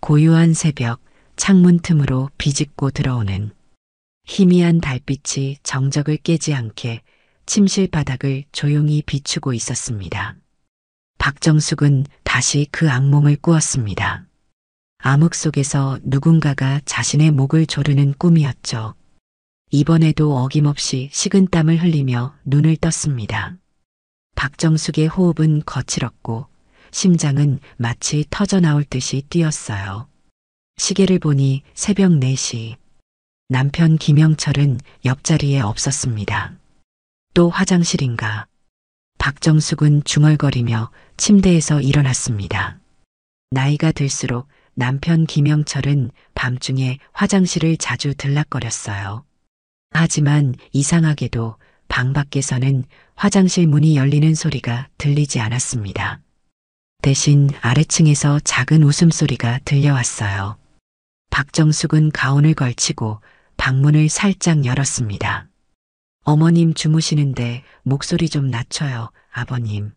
고요한 새벽, 창문 틈으로 비집고 들어오는 희미한 달빛이 정적을 깨지 않게 침실 바닥을 조용히 비추고 있었습니다. 박정숙은 다시 그 악몽을 꾸었습니다. 암흑 속에서 누군가가 자신의 목을 조르는 꿈이었죠. 이번에도 어김없이 식은땀을 흘리며 눈을 떴습니다. 박정숙의 호흡은 거칠었고 심장은 마치 터져나올 듯이 뛰었어요. 시계를 보니 새벽 4시. 남편 김영철은 옆자리에 없었습니다. 또 화장실인가? 박정숙은 중얼거리며 침대에서 일어났습니다. 나이가 들수록 남편 김영철은 밤중에 화장실을 자주 들락거렸어요. 하지만 이상하게도 방 밖에서는 화장실 문이 열리는 소리가 들리지 않았습니다. 대신 아래층에서 작은 웃음소리가 들려왔어요. 박정숙은 가운을 걸치고 방문을 살짝 열었습니다. 어머님 주무시는데 목소리 좀 낮춰요, 아버님.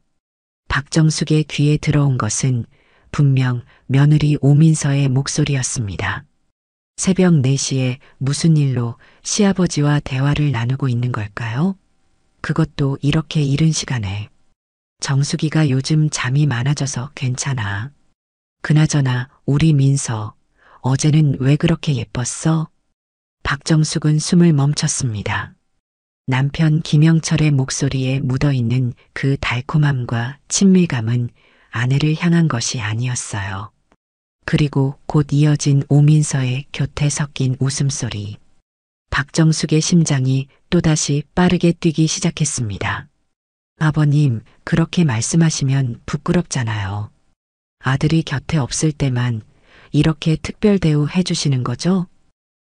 박정숙의 귀에 들어온 것은 분명 며느리 오민서의 목소리였습니다. 새벽 4시에 무슨 일로 시아버지와 대화를 나누고 있는 걸까요? 그것도 이렇게 이른 시간에. 정숙이가 요즘 잠이 많아져서 괜찮아. 그나저나 우리 민서, 어제는 왜 그렇게 예뻤어? 박정숙은 숨을 멈췄습니다. 남편 김영철의 목소리에 묻어있는 그 달콤함과 친밀감은 아내를 향한 것이 아니었어요. 그리고 곧 이어진 오민서의 곁에 섞인 웃음소리. 박정숙의 심장이 또다시 빠르게 뛰기 시작했습니다. 아버님, 그렇게 말씀하시면 부끄럽잖아요. 아들이 곁에 없을 때만 이렇게 특별 대우 해주시는 거죠?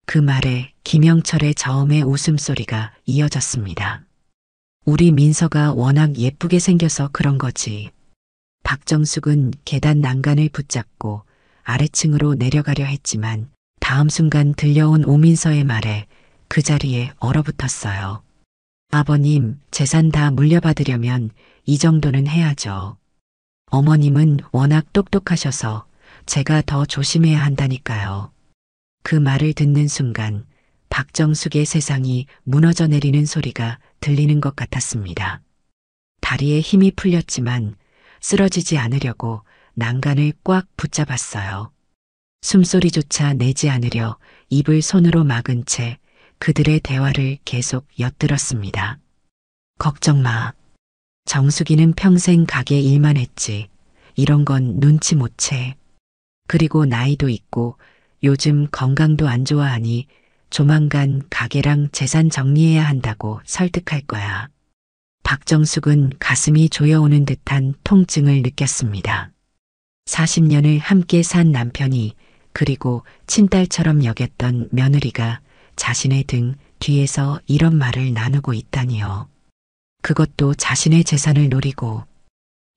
그 말에 김영철의 저음의 웃음소리가 이어졌습니다. 우리 민서가 워낙 예쁘게 생겨서 그런 거지. 박정숙은 계단 난간을 붙잡고 아래층으로 내려가려 했지만 다음 순간 들려온 오민서의 말에 그 자리에 얼어붙었어요. 아버님, 재산 다 물려받으려면 이 정도는 해야죠. 어머님은 워낙 똑똑하셔서 제가 더 조심해야 한다니까요. 그 말을 듣는 순간 박정숙의 세상이 무너져 내리는 소리가 들리는 것 같았습니다. 다리에 힘이 풀렸지만 쓰러지지 않으려고 난간을 꽉 붙잡았어요. 숨소리조차 내지 않으려 입을 손으로 막은 채 그들의 대화를 계속 엿들었습니다. 걱정 마. 정숙이는 평생 가게 일만 했지. 이런 건 눈치 못 채. 그리고 나이도 있고 요즘 건강도 안 좋아하니 조만간 가게랑 재산 정리해야 한다고 설득할 거야. 박정숙은 가슴이 조여오는 듯한 통증을 느꼈습니다. 40년을 함께 산 남편이 그리고 친딸처럼 여겼던 며느리가 자신의 등 뒤에서 이런 말을 나누고 있다니요. 그것도 자신의 재산을 노리고.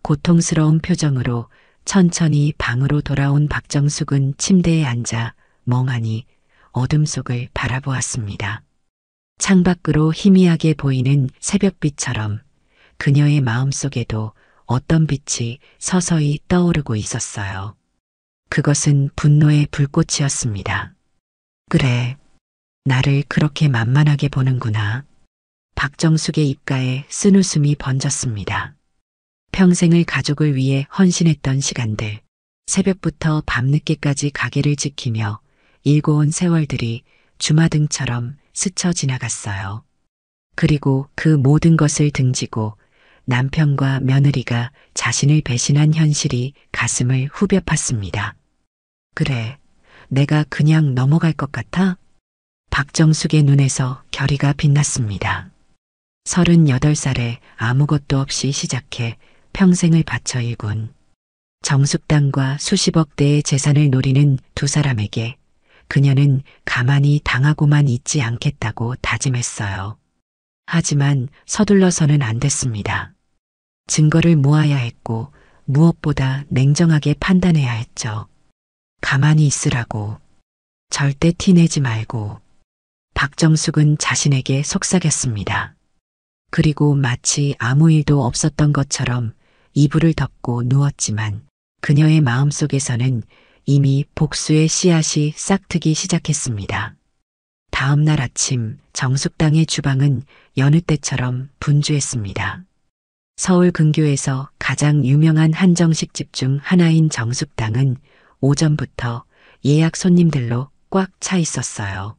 고통스러운 표정으로 천천히 방으로 돌아온 박정숙은 침대에 앉아 멍하니 어둠 속을 바라보았습니다. 창밖으로 희미하게 보이는 새벽빛처럼 그녀의 마음속에도 어떤 빛이 서서히 떠오르고 있었어요. 그것은 분노의 불꽃이었습니다. 그래, 나를 그렇게 만만하게 보는구나. 박정숙의 입가에 쓴웃음이 번졌습니다. 평생을 가족을 위해 헌신했던 시간들, 새벽부터 밤늦게까지 가게를 지키며 일궈온 세월들이 주마등처럼 스쳐 지나갔어요. 그리고 그 모든 것을 등지고 남편과 며느리가 자신을 배신한 현실이 가슴을 후벼 팠습니다. 그래, 내가 그냥 넘어갈 것 같아? 박정숙의 눈에서 결의가 빛났습니다. 38살에 아무것도 없이 시작해 평생을 바쳐 일군 정숙당과 수십억 대의 재산을 노리는 두 사람에게 그녀는 가만히 당하고만 있지 않겠다고 다짐했어요. 하지만 서둘러서는 안 됐습니다. 증거를 모아야 했고 무엇보다 냉정하게 판단해야 했죠. 가만히 있으라고. 절대 티내지 말고. 박정숙은 자신에게 속삭였습니다. 그리고 마치 아무 일도 없었던 것처럼 이불을 덮고 누웠지만 그녀의 마음속에서는 이미 복수의 씨앗이 싹트기 시작했습니다. 다음 날 아침 정숙당의 주방은 여느 때처럼 분주했습니다. 서울 근교에서 가장 유명한 한정식집 중 하나인 정숙당은 오전부터 예약 손님들로 꽉 차 있었어요.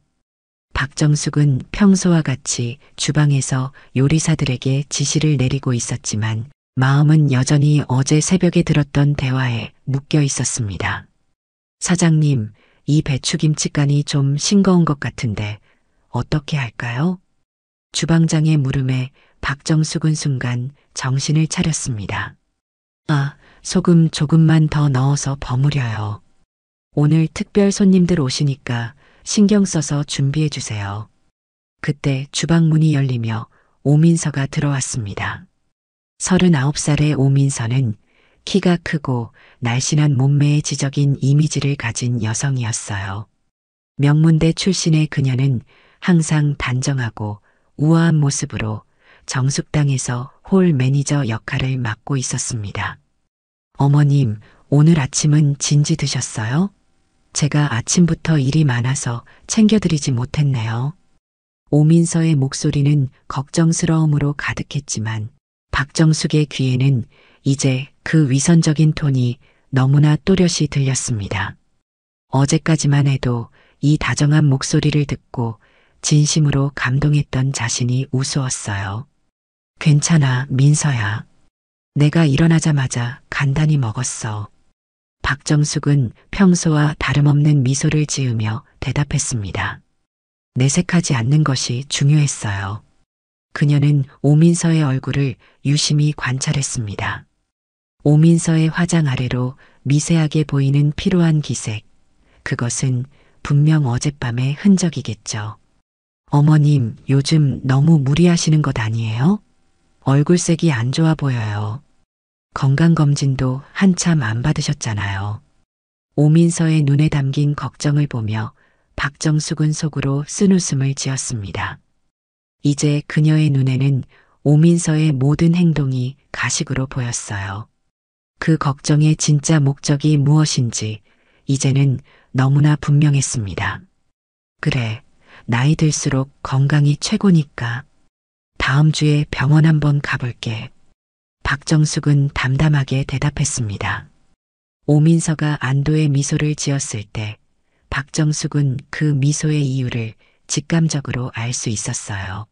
박정숙은 평소와 같이 주방에서 요리사들에게 지시를 내리고 있었지만 마음은 여전히 어제 새벽에 들었던 대화에 묶여 있었습니다. 사장님, 이 배추김치간이 좀 싱거운 것 같은데 어떻게 할까요? 주방장의 물음에 박정숙은 순간 정신을 차렸습니다. 아, 소금 조금만 더 넣어서 버무려요. 오늘 특별 손님들 오시니까 신경 써서 준비해 주세요. 그때 주방 문이 열리며 오민서가 들어왔습니다. 39살의 오민서는 키가 크고 날씬한 몸매의 지적인 이미지를 가진 여성이었어요. 명문대 출신의 그녀는 항상 단정하고 우아한 모습으로 정숙당에서 홀 매니저 역할을 맡고 있었습니다. 어머님, 오늘 아침은 진지 드셨어요? 제가 아침부터 일이 많아서 챙겨드리지 못했네요. 오민서의 목소리는 걱정스러움으로 가득했지만 박정숙의 귀에는 이제 그 위선적인 톤이 너무나 또렷이 들렸습니다. 어제까지만 해도 이 다정한 목소리를 듣고 진심으로 감동했던 자신이 우스웠어요. 괜찮아, 민서야. 내가 일어나자마자 간단히 먹었어. 박정숙은 평소와 다름없는 미소를 지으며 대답했습니다. 내색하지 않는 것이 중요했어요. 그녀는 오민서의 얼굴을 유심히 관찰했습니다. 오민서의 화장 아래로 미세하게 보이는 피로한 기색. 그것은 분명 어젯밤의 흔적이겠죠. 어머님, 요즘 너무 무리하시는 것 아니에요? 얼굴색이 안 좋아 보여요. 건강검진도 한참 안 받으셨잖아요. 오민서의 눈에 담긴 걱정을 보며 박정숙은 속으로 쓴웃음을 지었습니다. 이제 그녀의 눈에는 오민서의 모든 행동이 가식으로 보였어요. 그 걱정의 진짜 목적이 무엇인지 이제는 너무나 분명했습니다. 그래, 나이 들수록 건강이 최고니까. 다음 주에 병원 한번 가볼게. 박정숙은 담담하게 대답했습니다. 오민서가 안도의 미소를 지었을 때 박정숙은 그 미소의 이유를 직감적으로 알 수 있었어요.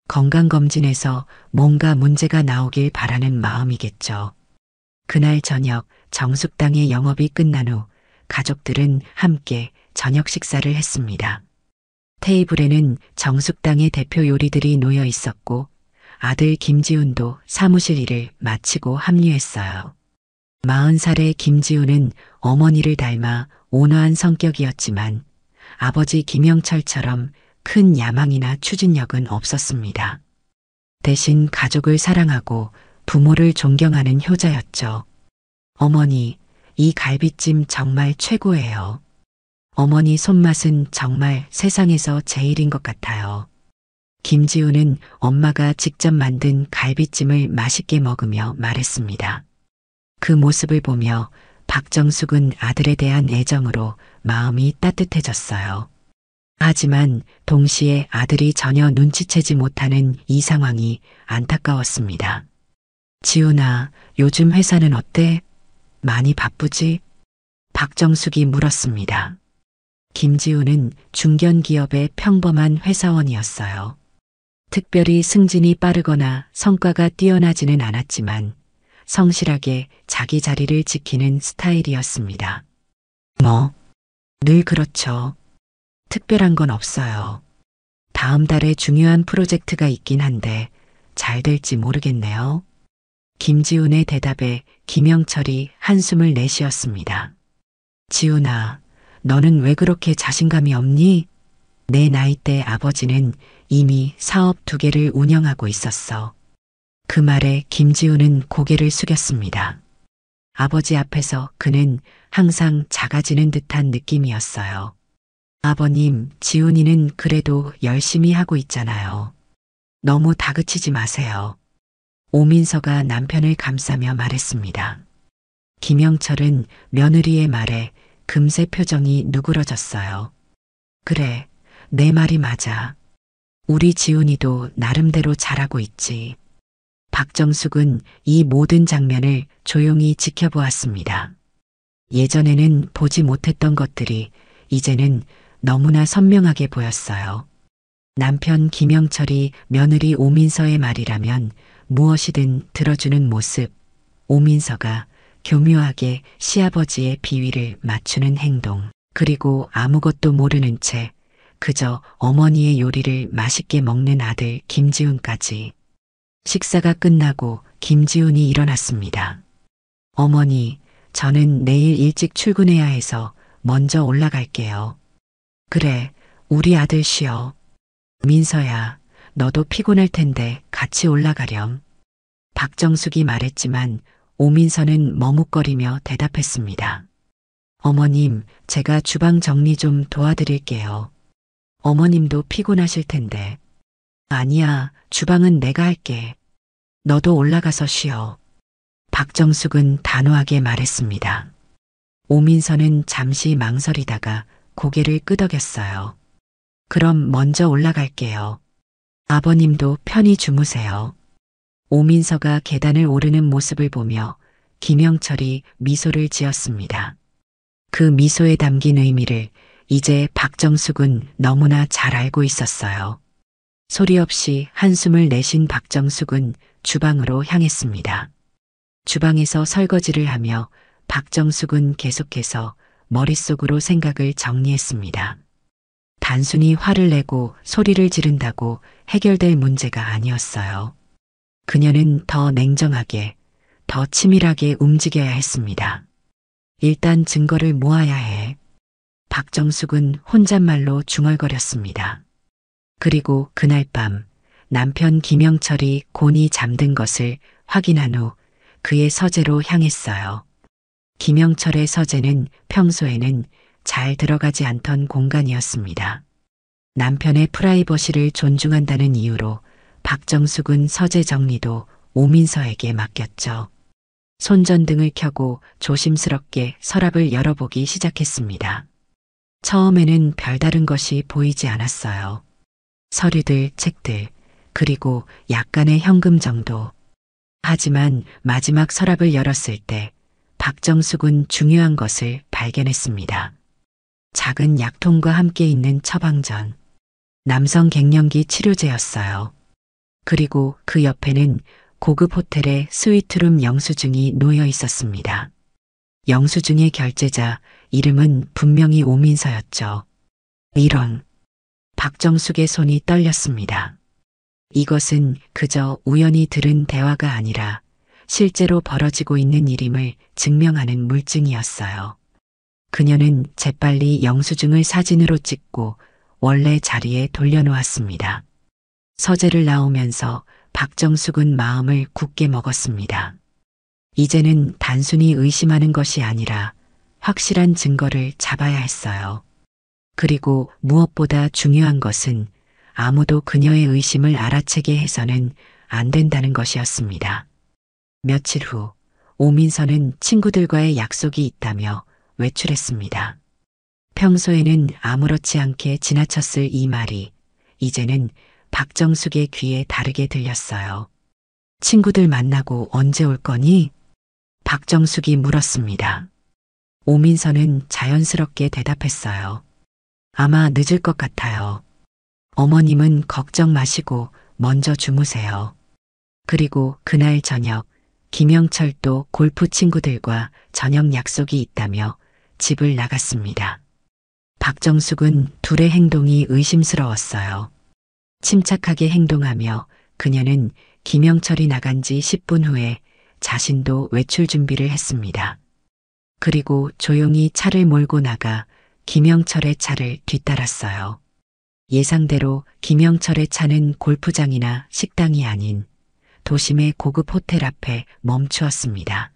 건강검진에서 뭔가 문제가 나오길 바라는 마음이겠죠. 그날 저녁 정숙당의 영업이 끝난 후 가족들은 함께 저녁 식사를 했습니다. 테이블에는 정숙당의 대표 요리들이 놓여 있었고 아들 김지훈도 사무실 일을 마치고 합류했어요. 40살의 김지훈은 어머니를 닮아 온화한 성격이었지만 아버지 김영철처럼 큰 야망이나 추진력은 없었습니다. 대신 가족을 사랑하고 부모를 존경하는 효자였죠. 어머니, 이 갈비찜 정말 최고예요. 어머니 손맛은 정말 세상에서 제일인 것 같아요. 김지우는 엄마가 직접 만든 갈비찜을 맛있게 먹으며 말했습니다. 그 모습을 보며 박정숙은 아들에 대한 애정으로 마음이 따뜻해졌어요. 하지만 동시에 아들이 전혀 눈치채지 못하는 이 상황이 안타까웠습니다. 지훈아, 요즘 회사는 어때? 많이 바쁘지? 박정숙이 물었습니다. 김지훈은 중견기업의 평범한 회사원이었어요. 특별히 승진이 빠르거나 성과가 뛰어나지는 않았지만 성실하게 자기 자리를 지키는 스타일이었습니다. 늘 그렇죠. 특별한 건 없어요. 다음 달에 중요한 프로젝트가 있긴 한데 잘 될지 모르겠네요. 김지훈의 대답에 김영철이 한숨을 내쉬었습니다. 지훈아, 너는 왜 그렇게 자신감이 없니? 내 나이 때 아버지는 이미 사업 2개를 운영하고 있었어. 그 말에 김지훈은 고개를 숙였습니다. 아버지 앞에서 그는 항상 작아지는 듯한 느낌이었어요. 아버님, 지훈이는 그래도 열심히 하고 있잖아요. 너무 다그치지 마세요. 오민서가 남편을 감싸며 말했습니다. 김영철은 며느리의 말에 금세 표정이 누그러졌어요. 그래, 내 말이 맞아. 우리 지훈이도 나름대로 잘하고 있지. 박정숙은 이 모든 장면을 조용히 지켜보았습니다. 예전에는 보지 못했던 것들이 이제는 너무나 선명하게 보였어요. 남편 김영철이 며느리 오민서의 말이라면 무엇이든 들어주는 모습, 오민서가 교묘하게 시아버지의 비위를 맞추는 행동, 그리고 아무것도 모르는 채 그저 어머니의 요리를 맛있게 먹는 아들 김지훈까지. 식사가 끝나고 김지훈이 일어났습니다. 어머니, 저는 내일 일찍 출근해야 해서 먼저 올라갈게요. 그래, 우리 아들 쉬어. 민서야, 너도 피곤할 텐데 같이 올라가렴. 박정숙이 말했지만 오민서는 머뭇거리며 대답했습니다. 어머님, 제가 주방 정리 좀 도와드릴게요. 어머님도 피곤하실 텐데. 아니야, 주방은 내가 할게. 너도 올라가서 쉬어. 박정숙은 단호하게 말했습니다. 오민서는 잠시 망설이다가 고개를 끄덕였어요. 그럼 먼저 올라갈게요. 아버님도 편히 주무세요. 오민서가 계단을 오르는 모습을 보며 김영철이 미소를 지었습니다. 그 미소에 담긴 의미를 이제 박정숙은 너무나 잘 알고 있었어요. 소리 없이 한숨을 내쉰 박정숙은 주방으로 향했습니다. 주방에서 설거지를 하며 박정숙은 계속해서 머릿속으로 생각을 정리했습니다. 단순히 화를 내고 소리를 지른다고 해결될 문제가 아니었어요. 그녀는 더 냉정하게, 더 치밀하게 움직여야 했습니다. 일단 증거를 모아야 해. 박정숙은 혼잣말로 중얼거렸습니다. 그리고 그날 밤 남편 김영철이 곤히 잠든 것을 확인한 후 그의 서재로 향했어요. 김영철의 서재는 평소에는 잘 들어가지 않던 공간이었습니다. 남편의 프라이버시를 존중한다는 이유로 박정숙은 서재 정리도 오민서에게 맡겼죠. 손전등을 켜고 조심스럽게 서랍을 열어보기 시작했습니다. 처음에는 별다른 것이 보이지 않았어요. 서류들, 책들, 그리고 약간의 현금 정도. 하지만 마지막 서랍을 열었을 때 박정숙은 중요한 것을 발견했습니다. 작은 약통과 함께 있는 처방전. 남성 갱년기 치료제였어요. 그리고 그 옆에는 고급 호텔의 스위트룸 영수증이 놓여 있었습니다. 영수증의 결제자 이름은 분명히 오민서였죠. 이런. 박정숙의 손이 떨렸습니다. 이것은 그저 우연히 들은 대화가 아니라 실제로 벌어지고 있는 일임을 증명하는 물증이었어요. 그녀는 재빨리 영수증을 사진으로 찍고 원래 자리에 돌려놓았습니다. 서재를 나오면서 박정숙은 마음을 굳게 먹었습니다. 이제는 단순히 의심하는 것이 아니라 확실한 증거를 잡아야 했어요. 그리고 무엇보다 중요한 것은 아무도 그녀의 의심을 알아채게 해서는 안 된다는 것이었습니다. 며칠 후 오민서는 친구들과의 약속이 있다며 외출했습니다. 평소에는 아무렇지 않게 지나쳤을 이 말이 이제는 박정숙의 귀에 다르게 들렸어요. 친구들 만나고 언제 올 거니? 박정숙이 물었습니다. 오민서는 자연스럽게 대답했어요. 아마 늦을 것 같아요. 어머님은 걱정 마시고 먼저 주무세요. 그리고 그날 저녁 김영철도 골프 친구들과 저녁 약속이 있다며 집을 나갔습니다. 박정숙은 둘의 행동이 의심스러웠어요. 침착하게 행동하며 그녀는 김영철이 나간 지 10분 후에 자신도 외출 준비를 했습니다. 그리고 조용히 차를 몰고 나가 김영철의 차를 뒤따랐어요. 예상대로 김영철의 차는 골프장이나 식당이 아닌 도심의 고급 호텔 앞에 멈추었습니다.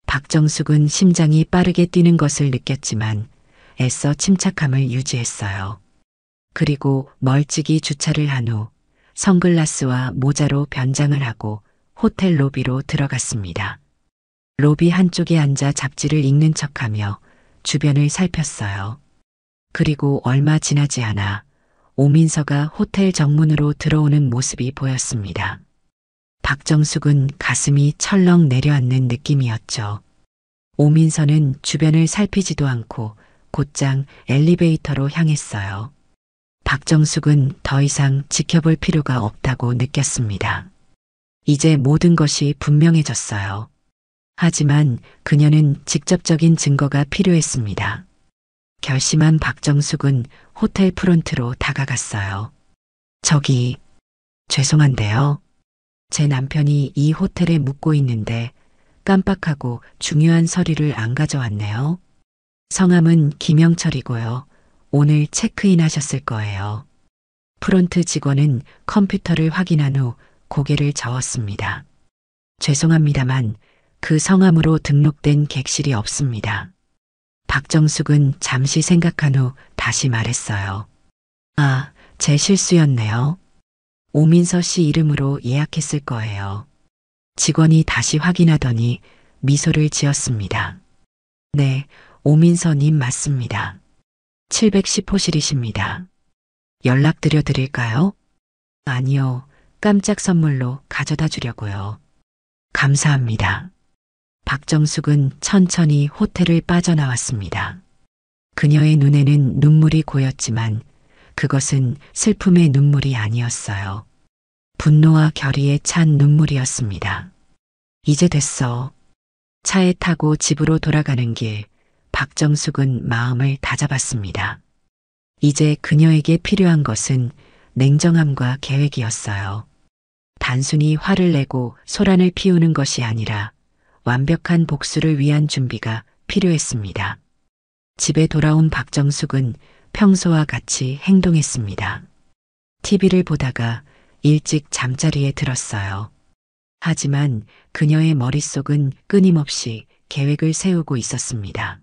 박정숙은 심장이 빠르게 뛰는 것을 느꼈지만 애써 침착함을 유지했어요. 그리고 멀찍이 주차를 한 후 선글라스와 모자로 변장을 하고 호텔 로비로 들어갔습니다. 로비 한쪽에 앉아 잡지를 읽는 척하며 주변을 살폈어요. 그리고 얼마 지나지 않아 오민서가 호텔 정문으로 들어오는 모습이 보였습니다. 박정숙은 가슴이 철렁 내려앉는 느낌이었죠. 오민서는 주변을 살피지도 않고 곧장 엘리베이터로 향했어요. 박정숙은 더 이상 지켜볼 필요가 없다고 느꼈습니다. 이제 모든 것이 분명해졌어요. 하지만 그녀는 직접적인 증거가 필요했습니다. 결심한 박정숙은 호텔 프론트로 다가갔어요. 저기, 죄송한데요. 제 남편이 이 호텔에 묵고 있는데 깜빡하고 중요한 서류를 안 가져왔네요. 성함은 김영철이고요. 오늘 체크인 하셨을 거예요. 프론트 직원은 컴퓨터를 확인한 후 고개를 저었습니다. 죄송합니다만 그 성함으로 등록된 객실이 없습니다. 박정숙은 잠시 생각한 후 다시 말했어요. 아, 제 실수였네요. 오민서 씨 이름으로 예약했을 거예요. 직원이 다시 확인하더니 미소를 지었습니다. 네, 오민서님 맞습니다. 710호실이십니다. 연락드려 드릴까요? 아니요, 깜짝 선물로 가져다 주려고요. 감사합니다. 박정숙은 천천히 호텔을 빠져나왔습니다. 그녀의 눈에는 눈물이 고였지만 그것은 슬픔의 눈물이 아니었어요. 분노와 결의에 찬 눈물이었습니다. 이제 됐어. 차에 타고 집으로 돌아가는 길, 박정숙은 마음을 다잡았습니다. 이제 그녀에게 필요한 것은 냉정함과 계획이었어요. 단순히 화를 내고 소란을 피우는 것이 아니라 완벽한 복수를 위한 준비가 필요했습니다. 집에 돌아온 박정숙은 평소와 같이 행동했습니다. TV를 보다가 일찍 잠자리에 들었어요. 하지만 그녀의 머릿속은 끊임없이 계획을 세우고 있었습니다.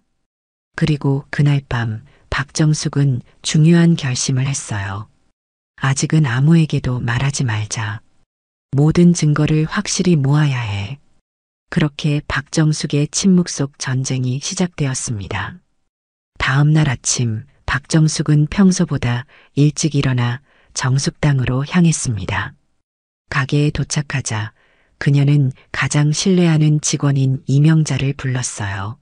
그리고 그날 밤 박정숙은 중요한 결심을 했어요. 아직은 아무에게도 말하지 말자. 모든 증거를 확실히 모아야 해. 그렇게 박정숙의 침묵 속 전쟁이 시작되었습니다. 다음 날 아침 박정숙은 평소보다 일찍 일어나 정숙당으로 향했습니다. 가게에 도착하자 그녀는 가장 신뢰하는 직원인 이명자를 불렀어요.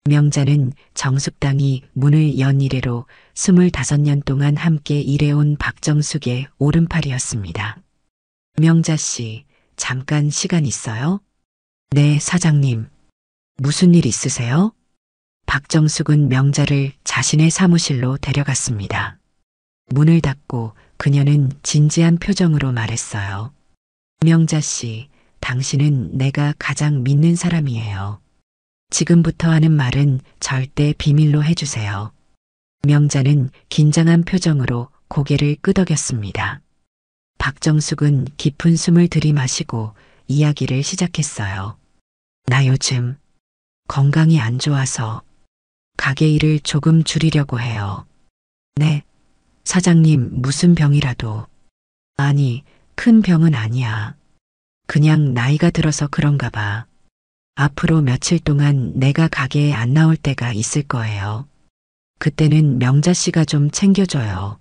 이명자는 정숙당이 문을 연 이래로 25년 동안 함께 일해온 박정숙의 오른팔이었습니다. 이명자 씨, 잠깐 시간 있어요? 네, 사장님. 무슨 일 있으세요? 박정숙은 명자를 자신의 사무실로 데려갔습니다. 문을 닫고 그녀는 진지한 표정으로 말했어요. 명자 씨, 당신은 내가 가장 믿는 사람이에요. 지금부터 하는 말은 절대 비밀로 해주세요. 명자는 긴장한 표정으로 고개를 끄덕였습니다. 박정숙은 깊은 숨을 들이마시고 이야기를 시작했어요. 나 요즘 건강이 안 좋아서 가게 일을 조금 줄이려고 해요. 네, 사장님 무슨 병이라도. 아니, 큰 병은 아니야. 그냥 나이가 들어서 그런가 봐. 앞으로 며칠 동안 내가 가게에 안 나올 때가 있을 거예요. 그때는 명자 씨가 좀 챙겨줘요.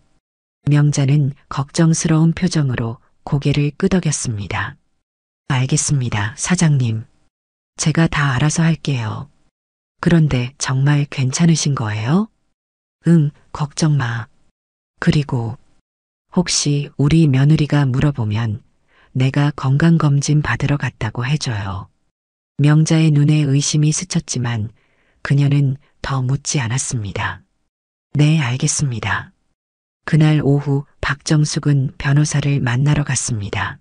명자는 걱정스러운 표정으로 고개를 끄덕였습니다. 알겠습니다, 사장님. 제가 다 알아서 할게요. 그런데 정말 괜찮으신 거예요? 응, 걱정 마. 그리고 혹시 우리 며느리가 물어보면 내가 건강검진 받으러 갔다고 해줘요. 명자의 눈에 의심이 스쳤지만 그녀는 더 묻지 않았습니다. 네, 알겠습니다. 그날 오후 박정숙은 변호사를 만나러 갔습니다.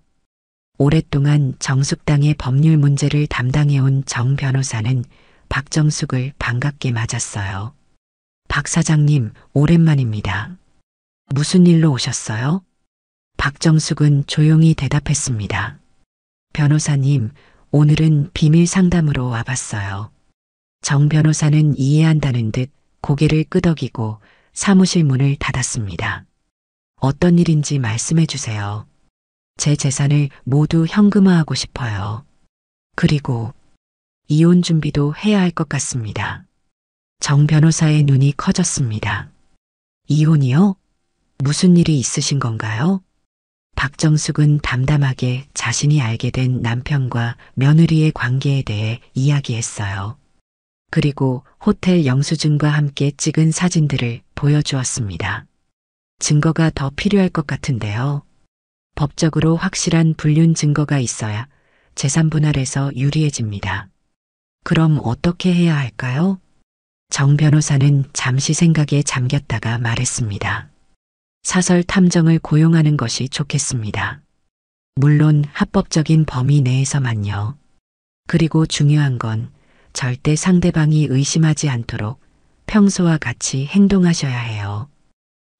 오랫동안 정숙당의 법률 문제를 담당해온 정 변호사는 박정숙을 반갑게 맞았어요. 박 사장님, 오랜만입니다. 무슨 일로 오셨어요? 박정숙은 조용히 대답했습니다. 변호사님, 오늘은 비밀 상담으로 와봤어요. 정 변호사는 이해한다는 듯 고개를 끄덕이고 사무실 문을 닫았습니다. 어떤 일인지 말씀해 주세요. 제 재산을 모두 현금화하고 싶어요. 그리고 이혼 준비도 해야 할 것 같습니다. 정 변호사의 눈이 커졌습니다. 이혼이요? 무슨 일이 있으신 건가요? 박정숙은 담담하게 자신이 알게 된 남편과 며느리의 관계에 대해 이야기했어요. 그리고 호텔 영수증과 함께 찍은 사진들을 보여주었습니다. 증거가 더 필요할 것 같은데요. 법적으로 확실한 불륜 증거가 있어야 재산 분할에서 유리해집니다. 그럼 어떻게 해야 할까요? 정 변호사는 잠시 생각에 잠겼다가 말했습니다. 사설 탐정을 고용하는 것이 좋겠습니다. 물론 합법적인 범위 내에서만요. 그리고 중요한 건 절대 상대방이 의심하지 않도록 평소와 같이 행동하셔야 해요.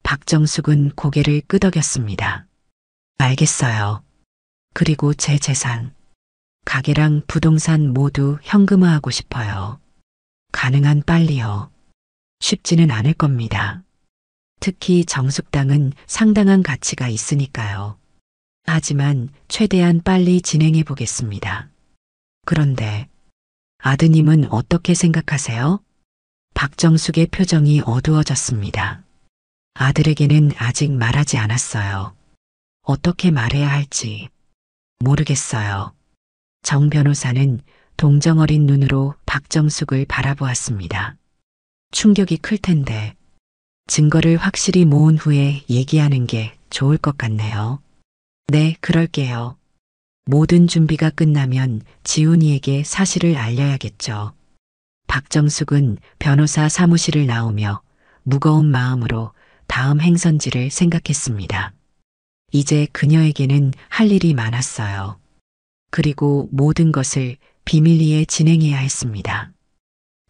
박정숙은 고개를 끄덕였습니다. 알겠어요. 그리고 제 재산, 가게랑 부동산 모두 현금화하고 싶어요. 가능한 빨리요. 쉽지는 않을 겁니다. 특히 정숙당은 상당한 가치가 있으니까요. 하지만 최대한 빨리 진행해 보겠습니다. 그런데 아드님은 어떻게 생각하세요? 박정숙의 표정이 어두워졌습니다. 아들에게는 아직 말하지 않았어요. 어떻게 말해야 할지 모르겠어요. 정 변호사는 동정어린 눈으로 박정숙을 바라보았습니다. 충격이 클 텐데 증거를 확실히 모은 후에 얘기하는 게 좋을 것 같네요. 네, 그럴게요. 모든 준비가 끝나면 지훈이에게 사실을 알려야겠죠. 박정숙은 변호사 사무실을 나오며 무거운 마음으로 다음 행선지를 생각했습니다. 이제 그녀에게는 할 일이 많았어요. 그리고 모든 것을 비밀리에 진행해야 했습니다.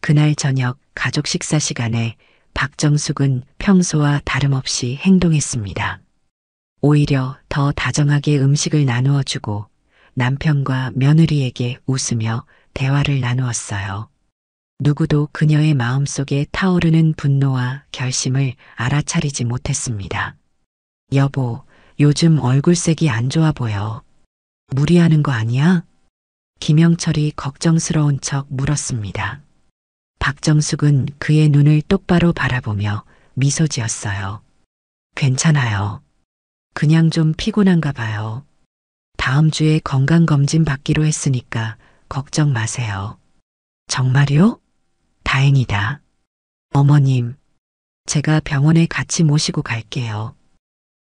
그날 저녁 가족 식사 시간에 박정숙은 평소와 다름없이 행동했습니다. 오히려 더 다정하게 음식을 나누어 주고 남편과 며느리에게 웃으며 대화를 나누었어요. 누구도 그녀의 마음속에 타오르는 분노와 결심을 알아차리지 못했습니다. 여보, 요즘 얼굴색이 안 좋아 보여. 무리하는 거 아니야? 김영철이 걱정스러운 척 물었습니다. 박정숙은 그의 눈을 똑바로 바라보며 미소 지었어요. 괜찮아요. 그냥 좀 피곤한가 봐요. 다음 주에 건강검진 받기로 했으니까 걱정 마세요. 정말요? 다행이다. 어머님, 제가 병원에 같이 모시고 갈게요.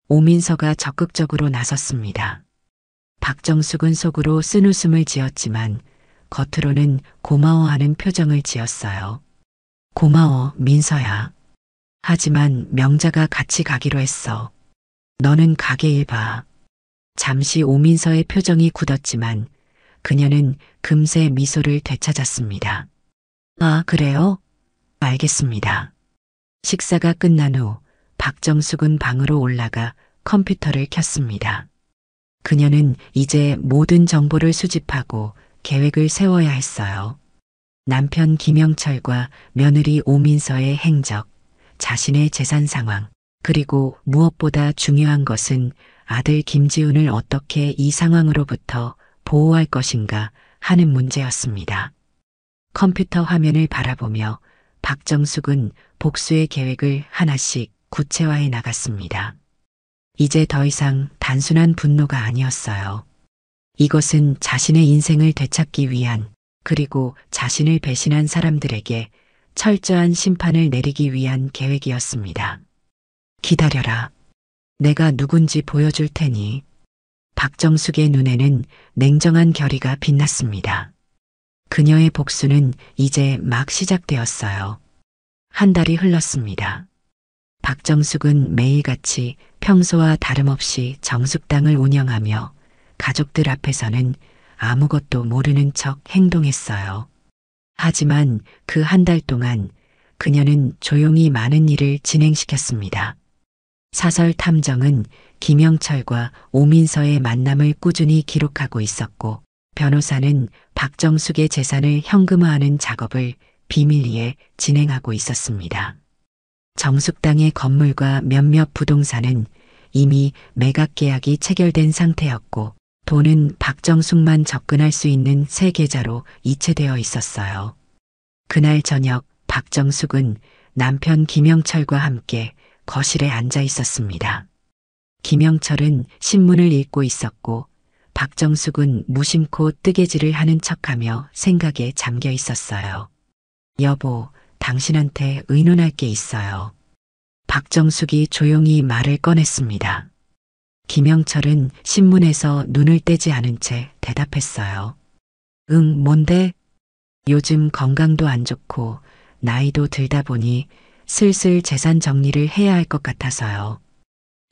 오민서가 적극적으로 나섰습니다. 박정숙은 속으로 쓴웃음을 지었지만 겉으로는 고마워하는 표정을 지었어요. 고마워, 민서야. 하지만 명자가 같이 가기로 했어. 너는 가게 일 봐. 잠시 오민서의 표정이 굳었지만 그녀는 금세 미소를 되찾았습니다. 아, 그래요? 알겠습니다. 식사가 끝난 후 박정숙은 방으로 올라가 컴퓨터를 켰습니다. 그녀는 이제 모든 정보를 수집하고 계획을 세워야 했어요. 남편 김영철과 며느리 오민서의 행적, 자신의 재산 상황, 그리고 무엇보다 중요한 것은 아들 김지훈을 어떻게 이 상황으로부터 보호할 것인가 하는 문제였습니다. 컴퓨터 화면을 바라보며 박정숙은 복수의 계획을 하나씩 구체화해 나갔습니다. 이제 더 이상 단순한 분노가 아니었어요. 이것은 자신의 인생을 되찾기 위한, 그리고 자신을 배신한 사람들에게 철저한 심판을 내리기 위한 계획이었습니다. 기다려라. 내가 누군지 보여줄 테니. 박정숙의 눈에는 냉정한 결의가 빛났습니다. 그녀의 복수는 이제 막 시작되었어요. 한 달이 흘렀습니다. 박정숙은 매일같이 평소와 다름없이 정숙당을 운영하며 가족들 앞에서는 아무것도 모르는 척 행동했어요. 하지만 그 한 달 동안 그녀는 조용히 많은 일을 진행시켰습니다. 사설 탐정은 김영철과 오민서의 만남을 꾸준히 기록하고 있었고, 변호사는 박정숙의 재산을 현금화하는 작업을 비밀리에 진행하고 있었습니다. 정숙당의 건물과 몇몇 부동산은 이미 매각 계약이 체결된 상태였고, 돈은 박정숙만 접근할 수 있는 새 계좌로 이체되어 있었어요. 그날 저녁 박정숙은 남편 김영철과 함께 거실에 앉아 있었습니다. 김영철은 신문을 읽고 있었고 박정숙은 무심코 뜨개질을 하는 척하며 생각에 잠겨 있었어요. 여보, 당신한테 의논할 게 있어요. 박정숙이 조용히 말을 꺼냈습니다. 김영철은 신문에서 눈을 떼지 않은 채 대답했어요. 응, 뭔데? 요즘 건강도 안 좋고 나이도 들다 보니 슬슬 재산 정리를 해야 할 것 같아서요.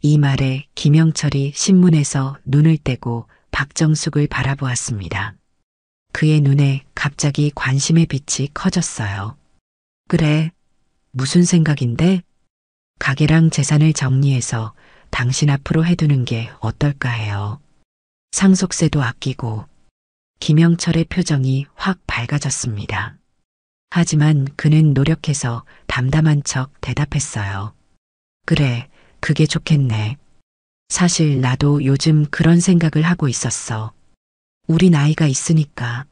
이 말에 김영철이 신문에서 눈을 떼고 박정숙을 바라보았습니다. 그의 눈에 갑자기 관심의 빛이 커졌어요. 그래, 무슨 생각인데? 가게랑 재산을 정리해서 당신 앞으로 해두는 게 어떨까 해요. 상속세도 아끼고. 김영철의 표정이 확 밝아졌습니다. 하지만 그는 노력해서 담담한 척 대답했어요. 그래, 그게 좋겠네. 사실 나도 요즘 그런 생각을 하고 있었어. 우리 나이가 있으니까.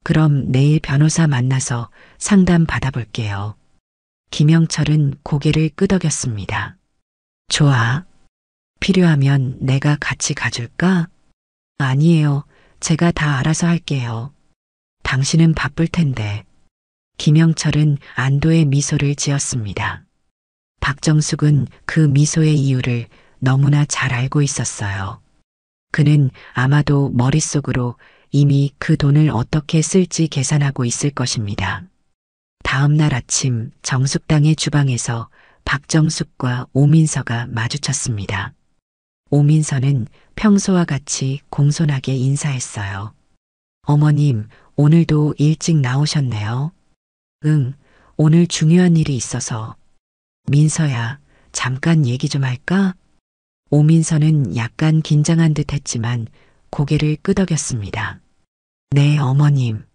그럼 내일 변호사 만나서 상담 받아볼게요. 김영철은 고개를 끄덕였습니다. 좋아. 필요하면 내가 같이 가줄까? 아니에요. 제가 다 알아서 할게요. 당신은 바쁠 텐데. 김영철은 안도의 미소를 지었습니다. 박정숙은 그 미소의 이유를 너무나 잘 알고 있었어요. 그는 아마도 머릿속으로 이미 그 돈을 어떻게 쓸지 계산하고 있을 것입니다. 다음 날 아침 정숙당의 주방에서 박정숙과 오민서가 마주쳤습니다. 오민서는 평소와 같이 공손하게 인사했어요. 어머님, 오늘도 일찍 나오셨네요. 응, 오늘 중요한 일이 있어서. 민서야, 잠깐 얘기 좀 할까? 오민서는 약간 긴장한 듯 했지만 고개를 끄덕였습니다. 네, 어머님.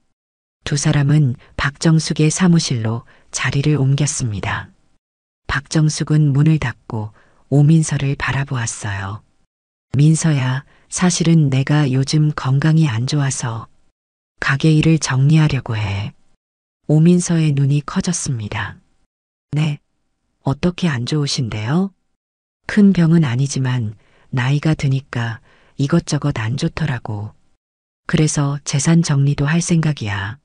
두 사람은 박정숙의 사무실로 자리를 옮겼습니다. 박정숙은 문을 닫고 오민서를 바라보았어요. 민서야, 사실은 내가 요즘 건강이 안 좋아서 가게 일을 정리하려고 해. 오민서의 눈이 커졌습니다. 네, 어떻게 안 좋으신데요? 큰 병은 아니지만 나이가 드니까 이것저것 안 좋더라고. 그래서 재산 정리도 할 생각이야.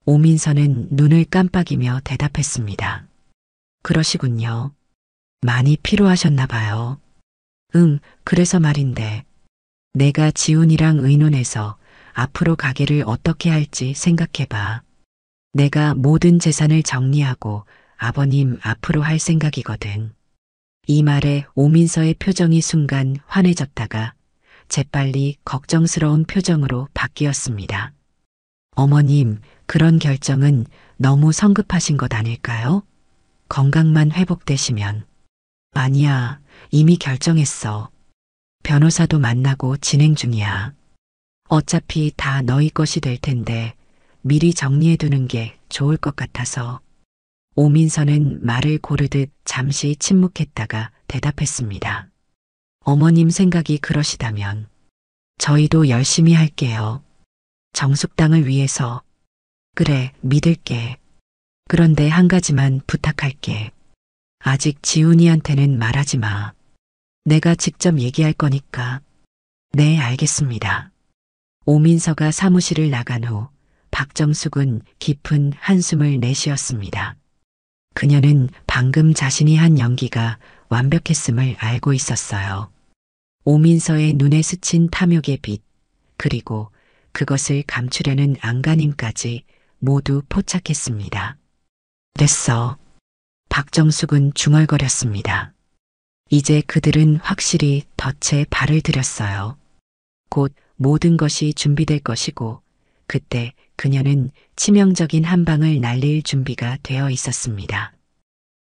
오민서는 눈을 깜빡이며 대답했습니다. 그러시군요. 많이 피로하셨나 봐요. 응, 그래서 말인데. 내가 지훈이랑 의논해서 앞으로 가게를 어떻게 할지 생각해봐. 내가 모든 재산을 정리하고 아버님 앞으로 할 생각이거든. 이 말에 오민서의 표정이 순간 환해졌다가 재빨리 걱정스러운 표정으로 바뀌었습니다. 어머님, 그런 결정은 너무 성급하신 것 아닐까요? 건강만 회복되시면. 아니야, 이미 결정했어. 변호사도 만나고 진행 중이야. 어차피 다 너희 것이 될 텐데 미리 정리해두는 게 좋을 것 같아서. 오민서는 말을 고르듯 잠시 침묵했다가 대답했습니다. 어머님 생각이 그러시다면 저희도 열심히 할게요. 정숙당을 위해서. 그래, 믿을게. 그런데 한 가지만 부탁할게. 아직 지훈이한테는 말하지 마. 내가 직접 얘기할 거니까. 네, 알겠습니다. 오민서가 사무실을 나간 후 박정숙은 깊은 한숨을 내쉬었습니다. 그녀는 방금 자신이 한 연기가 완벽했음을 알고 있었어요. 오민서의 눈에 스친 탐욕의 빛, 그리고 그것을 감추려는 안간힘까지 모두 포착했습니다. 됐어. 박정숙은 중얼거렸습니다. 이제 그들은 확실히 덫에 발을 들였어요. 곧 모든 것이 준비될 것이고 그때 그녀는 치명적인 한 방을 날릴 준비가 되어 있었습니다.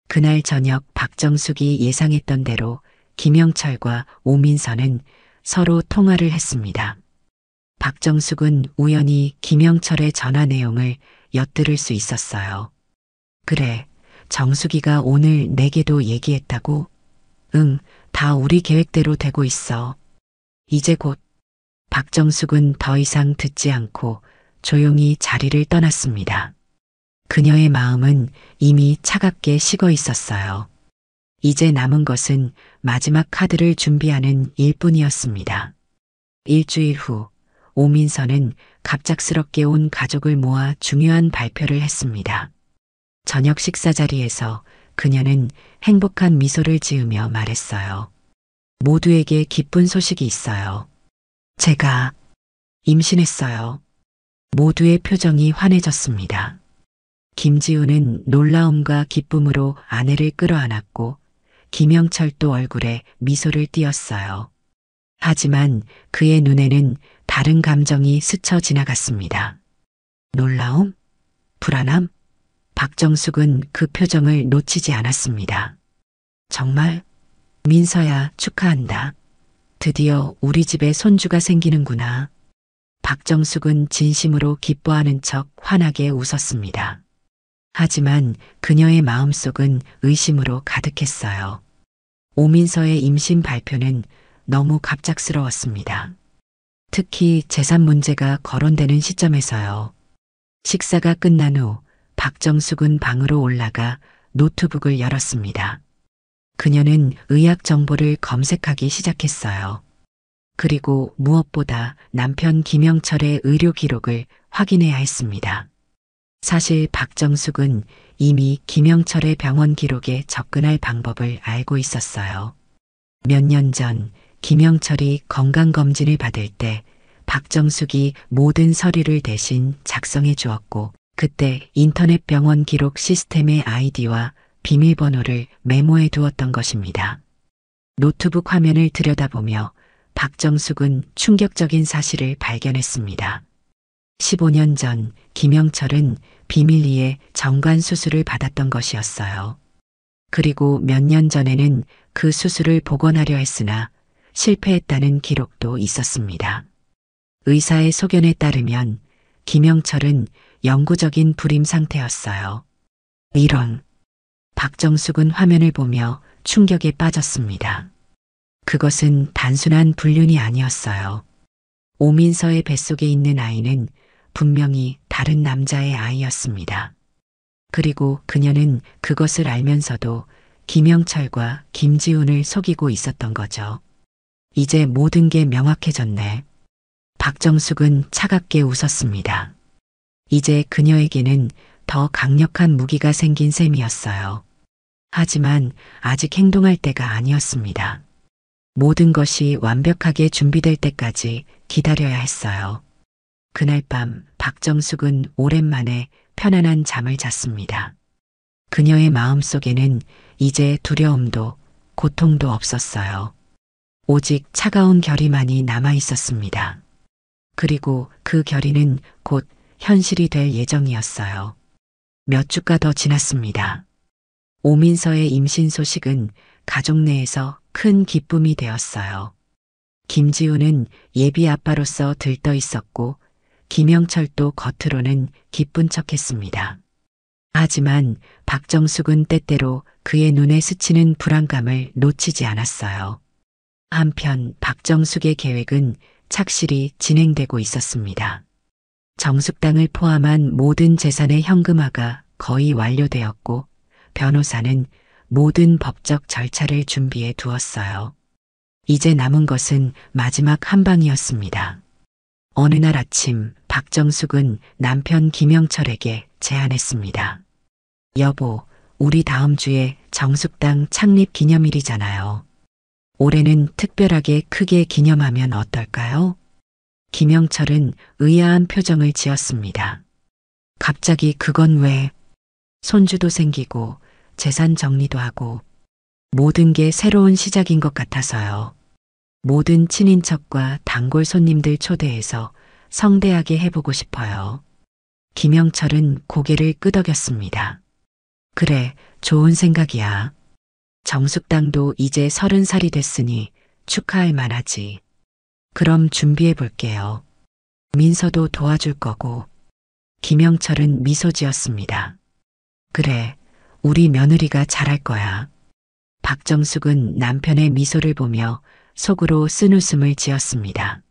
그날 저녁 박정숙이 예상했던 대로 김영철과 오민서는 서로 통화를 했습니다. 박정숙은 우연히 김영철의 전화 내용을 엿들을 수 있었어요. 그래, 정숙이가 오늘 내게도 얘기했다고? 응, 다 우리 계획대로 되고 있어. 이제 곧. 박정숙은 더 이상 듣지 않고 조용히 자리를 떠났습니다. 그녀의 마음은 이미 차갑게 식어 있었어요. 이제 남은 것은 마지막 카드를 준비하는 일뿐이었습니다. 일주일 후 오민서는 갑작스럽게 온 가족을 모아 중요한 발표를 했습니다. 저녁 식사 자리에서 그녀는 행복한 미소를 지으며 말했어요. 모두에게 기쁜 소식이 있어요. 제가 임신했어요. 모두의 표정이 환해졌습니다. 김지우는 놀라움과 기쁨으로 아내를 끌어안았고 김영철도 얼굴에 미소를 띄었어요. 하지만 그의 눈에는 다른 감정이 스쳐 지나갔습니다. 놀라움? 불안함? 박정숙은 그 표정을 놓치지 않았습니다. 정말? 민서야, 축하한다. 드디어 우리 집에 손주가 생기는구나. 박정숙은 진심으로 기뻐하는 척 환하게 웃었습니다. 하지만 그녀의 마음속은 의심으로 가득했어요. 오민서의 임신 발표는 너무 갑작스러웠습니다. 특히 재산 문제가 거론되는 시점에서요. 식사가 끝난 후 박정숙은 방으로 올라가 노트북을 열었습니다. 그녀는 의학 정보를 검색하기 시작했어요. 그리고 무엇보다 남편 김영철의 의료 기록을 확인해야 했습니다. 사실 박정숙은 이미 김영철의 병원 기록에 접근할 방법을 알고 있었어요. 몇 년 전 김영철이 건강검진을 받을 때 박정숙이 모든 서류를 대신 작성해 주었고 그때 인터넷 병원 기록 시스템의 아이디와 비밀번호를 메모해 두었던 것입니다. 노트북 화면을 들여다보며 박정숙은 충격적인 사실을 발견했습니다. 15년 전 김영철은 비밀리에 정관 수술을 받았던 것이었어요. 그리고 몇 년 전에는 그 수술을 복원하려 했으나 실패했다는 기록도 있었습니다. 의사의 소견에 따르면 김영철은 영구적인 불임 상태였어요. 이런. 박정숙은 화면을 보며 충격에 빠졌습니다. 그것은 단순한 불륜이 아니었어요. 오민서의 뱃속에 있는 아이는 분명히 다른 남자의 아이였습니다. 그리고 그녀는 그것을 알면서도 김영철과 김지훈을 속이고 있었던 거죠. 이제 모든 게 명확해졌네. 박정숙은 차갑게 웃었습니다. 이제 그녀에게는 더 강력한 무기가 생긴 셈이었어요. 하지만 아직 행동할 때가 아니었습니다. 모든 것이 완벽하게 준비될 때까지 기다려야 했어요. 그날 밤 박정숙은 오랜만에 편안한 잠을 잤습니다. 그녀의 마음속에는 이제 두려움도 고통도 없었어요. 오직 차가운 결의만이 남아 있었습니다. 그리고 그 결의는 곧 현실이 될 예정이었어요. 몇 주가 더 지났습니다. 오민서의 임신 소식은 가족 내에서 큰 기쁨이 되었어요. 김지우는 예비 아빠로서 들떠 있었고 김영철도 겉으로는 기쁜 척했습니다. 하지만 박정숙은 때때로 그의 눈에 스치는 불안감을 놓치지 않았어요. 한편 박정숙의 계획은 착실히 진행되고 있었습니다. 정숙당을 포함한 모든 재산의 현금화가 거의 완료되었고 변호사는 모든 법적 절차를 준비해 두었어요. 이제 남은 것은 마지막 한 방이었습니다. 어느 날 아침 박정숙은 남편 김영철에게 제안했습니다. 여보, 우리 다음 주에 정숙당 창립 기념일이잖아요. 올해는 특별하게 크게 기념하면 어떨까요? 김영철은 의아한 표정을 지었습니다. 갑자기 그건 왜? 손주도 생기고 재산 정리도 하고 모든 게 새로운 시작인 것 같아서요. 모든 친인척과 단골 손님들 초대해서 성대하게 해보고 싶어요. 김영철은 고개를 끄덕였습니다. 그래, 좋은 생각이야. 정숙당도 이제 30살이 됐으니 축하할 만하지. 그럼 준비해 볼게요. 민서도 도와줄 거고. 김영철은 미소 지었습니다. 그래, 우리 며느리가 잘할 거야. 박정숙은 남편의 미소를 보며 속으로 쓴웃음을 지었습니다.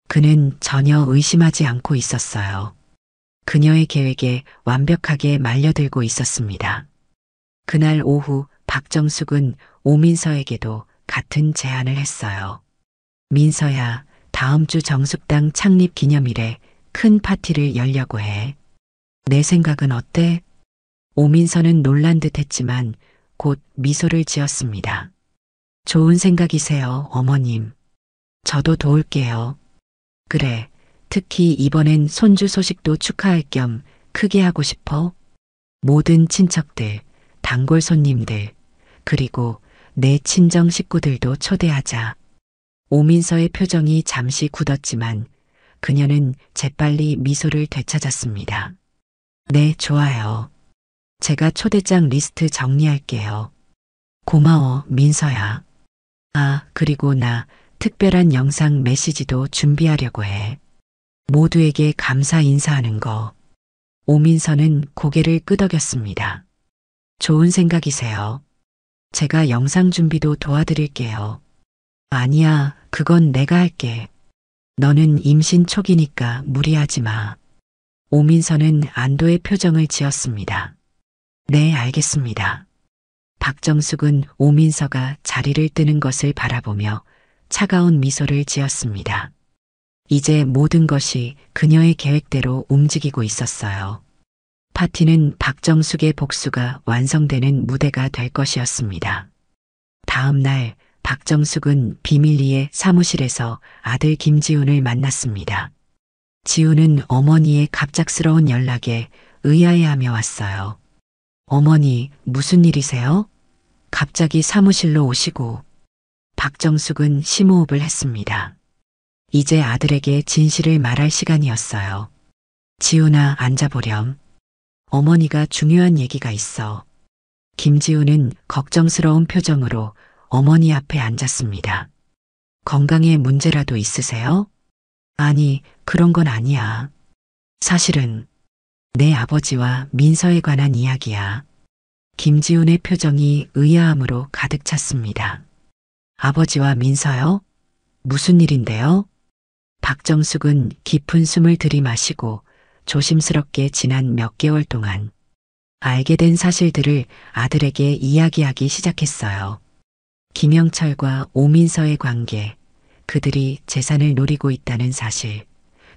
그는 전혀 의심하지 않고 있었어요. 그녀의 계획에 완벽하게 말려들고 있었습니다. 그날 오후 박정숙은 오민서에게도 같은 제안을 했어요. 민서야, 다음 주 정숙당 창립 기념일에 큰 파티를 열려고 해. 내 생각은 어때? 오민서는 놀란 듯 했지만 곧 미소를 지었습니다. 좋은 생각이세요, 어머님. 저도 도울게요. 그래, 특히 이번엔 손주 소식도 축하할 겸 크게 하고 싶어. 모든 친척들, 단골 손님들, 그리고 내 친정 식구들도 초대하자. 오민서의 표정이 잠시 굳었지만 그녀는 재빨리 미소를 되찾았습니다. 네, 좋아요. 제가 초대장 리스트 정리할게요. 고마워, 민서야. 아, 그리고 나 특별한 영상 메시지도 준비하려고 해. 모두에게 감사 인사하는 거. 오민서는 고개를 끄덕였습니다. 좋은 생각이세요. 제가 영상 준비도 도와드릴게요. 아니야, 그건 내가 할게. 너는 임신 초기니까 무리하지 마. 오민서는 안도의 표정을 지었습니다. 네, 알겠습니다. 박정숙은 오민서가 자리를 뜨는 것을 바라보며 차가운 미소를 지었습니다. 이제 모든 것이 그녀의 계획대로 움직이고 있었어요. 파티는 박정숙의 복수가 완성되는 무대가 될 것이었습니다. 다음 날 박정숙은 비밀리에 사무실에서 아들 김지훈을 만났습니다. 지훈은 어머니의 갑작스러운 연락에 의아해하며 왔어요. 어머니, 무슨 일이세요? 갑자기 사무실로 오시고. 박정숙은 심호흡을 했습니다. 이제 아들에게 진실을 말할 시간이었어요. 지훈아, 앉아보렴. 어머니가 중요한 얘기가 있어. 김지훈은 걱정스러운 표정으로 어머니 앞에 앉았습니다. 건강에 문제라도 있으세요? 아니, 그런 건 아니야. 사실은 내 아버지와 민서에 관한 이야기야. 김지훈의 표정이 의아함으로 가득 찼습니다. 아버지와 민서요? 무슨 일인데요? 박정숙은 깊은 숨을 들이마시고 조심스럽게 지난 몇 개월 동안 알게 된 사실들을 아들에게 이야기하기 시작했어요. 김영철과 오민서의 관계, 그들이 재산을 노리고 있다는 사실,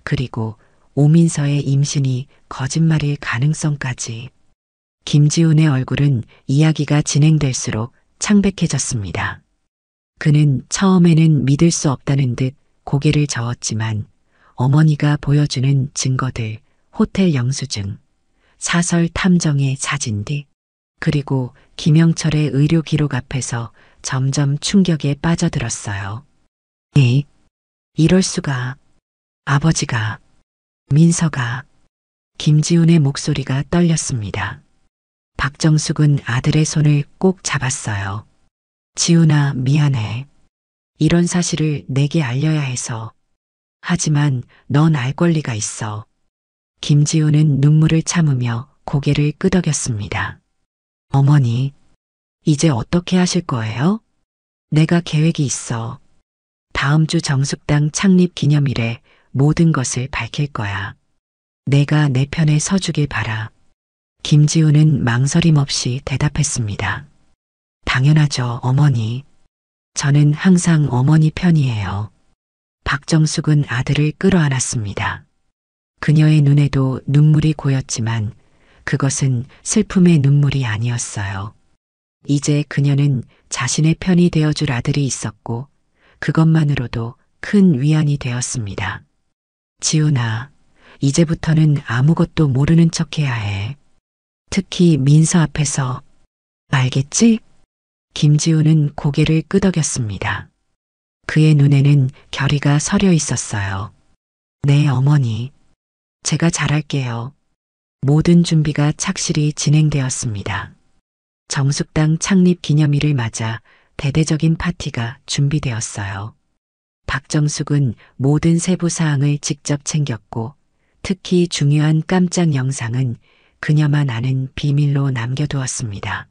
그리고 오민서의 임신이 거짓말일 가능성까지. 김지훈의 얼굴은 이야기가 진행될수록 창백해졌습니다. 그는 처음에는 믿을 수 없다는 듯 고개를 저었지만 어머니가 보여주는 증거들, 호텔 영수증, 사설 탐정의 사진들, 그리고 김영철의 의료 기록 앞에서 점점 충격에 빠져들었어요. 이럴 수가. 아버지가, 민서가. 김지훈의 목소리가 떨렸습니다. 박정숙은 아들의 손을 꼭 잡았어요. 지훈아, 미안해. 이런 사실을 내게 알려야 해서. 하지만 넌 알 권리가 있어. 김지훈은 눈물을 참으며 고개를 끄덕였습니다. 어머니, 이제 어떻게 하실 거예요? 내가 계획이 있어. 다음 주 정숙당 창립 기념일에 모든 것을 밝힐 거야. 내가 내 편에 서주길 바라. 김지훈은 망설임 없이 대답했습니다. 당연하죠, 어머니. 저는 항상 어머니 편이에요. 박정숙은 아들을 끌어안았습니다. 그녀의 눈에도 눈물이 고였지만 그것은 슬픔의 눈물이 아니었어요. 이제 그녀는 자신의 편이 되어줄 아들이 있었고 그것만으로도 큰 위안이 되었습니다. 지훈아, 이제부터는 아무것도 모르는 척해야 해. 특히 민서 앞에서. 알겠지? 김지훈은 고개를 끄덕였습니다. 그의 눈에는 결의가 서려 있었어요. 네, 어머니. 제가 잘할게요. 모든 준비가 착실히 진행되었습니다. 정숙당 창립 기념일을 맞아 대대적인 파티가 준비되었어요. 박정숙은 모든 세부 사항을 직접 챙겼고 특히 중요한 깜짝 영상은 그녀만 아는 비밀로 남겨두었습니다.